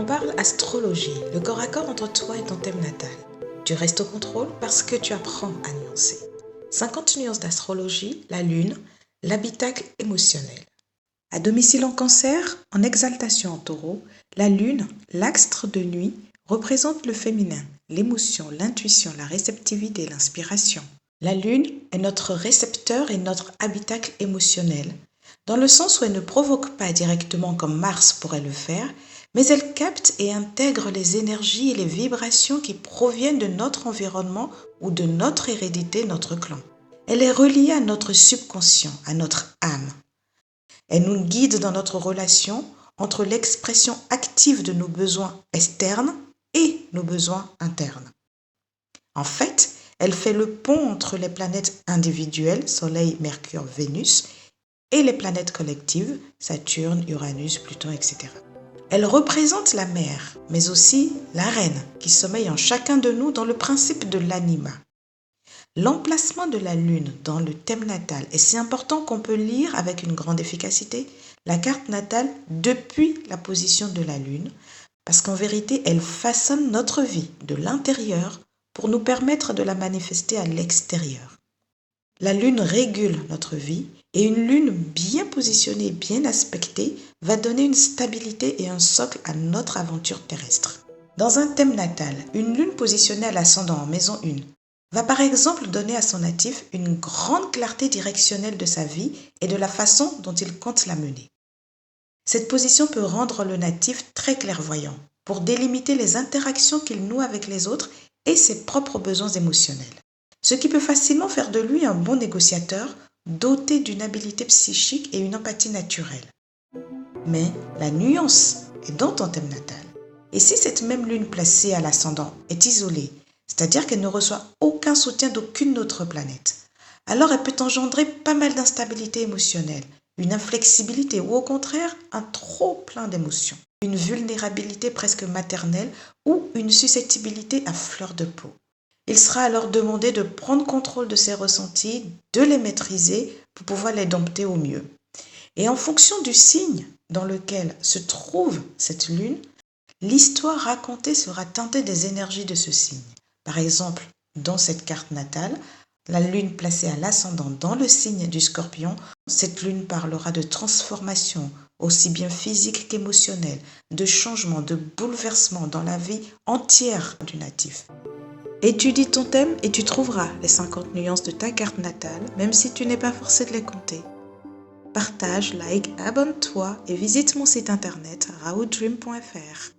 On parle astrologie, le corps à corps entre toi et ton thème natal. Tu restes au contrôle parce que tu apprends à nuancer. 50 nuances d'astrologie, la lune, l'habitacle émotionnel. À domicile en Cancer, en exaltation en Taureau, la lune, l'astre de nuit, représente le féminin, l'émotion, l'intuition, la réceptivité, l'inspiration. La lune est notre récepteur et notre habitacle émotionnel, dans le sens où elle ne provoque pas directement comme Mars pourrait le faire, mais elle capte et intègre les énergies et les vibrations qui proviennent de notre environnement ou de notre hérédité, notre clan. Elle est reliée à notre subconscient, à notre âme. Elle nous guide dans notre relation entre l'expression active de nos besoins externes et nos besoins internes. En fait, elle fait le pont entre les planètes individuelles, Soleil, Mercure, Vénus, et les planètes collectives, Saturne, Uranus, Pluton, etc. Elle représente la mère, mais aussi la reine qui sommeille en chacun de nous dans le principe de l'anima. L'emplacement de la lune dans le thème natal est si important qu'on peut lire avec une grande efficacité la carte natale depuis la position de la lune, parce qu'en vérité, elle façonne notre vie de l'intérieur pour nous permettre de la manifester à l'extérieur. La lune régule notre vie et une lune bien positionnée, bien aspectée, va donner une stabilité et un socle à notre aventure terrestre. Dans un thème natal, une lune positionnée à l'ascendant en maison 1 va par exemple donner à son natif une grande clarté directionnelle de sa vie et de la façon dont il compte la mener. Cette position peut rendre le natif très clairvoyant pour délimiter les interactions qu'il noue avec les autres et ses propres besoins émotionnels. Ce qui peut facilement faire de lui un bon négociateur, doté d'une habileté psychique et une empathie naturelle. Mais la nuance est dans ton thème natal. Et si cette même lune placée à l'ascendant est isolée, c'est-à-dire qu'elle ne reçoit aucun soutien d'aucune autre planète, alors elle peut engendrer pas mal d'instabilité émotionnelle, une inflexibilité ou au contraire un trop plein d'émotions, une vulnérabilité presque maternelle ou une susceptibilité à fleur de peau. Il sera alors demandé de prendre contrôle de ses ressentis, de les maîtriser pour pouvoir les dompter au mieux. Et en fonction du signe dans lequel se trouve cette lune, l'histoire racontée sera teintée des énergies de ce signe. Par exemple, dans cette carte natale, la lune placée à l'ascendant dans le signe du Scorpion, cette lune parlera de transformation, aussi bien physique qu'émotionnelle, de changement, de bouleversement dans la vie entière du natif. Étudie ton thème et tu trouveras les 50 nuances de ta carte natale, même si tu n'es pas forcé de les compter. Partage, like, abonne-toi et visite mon site internet raoudream.fr.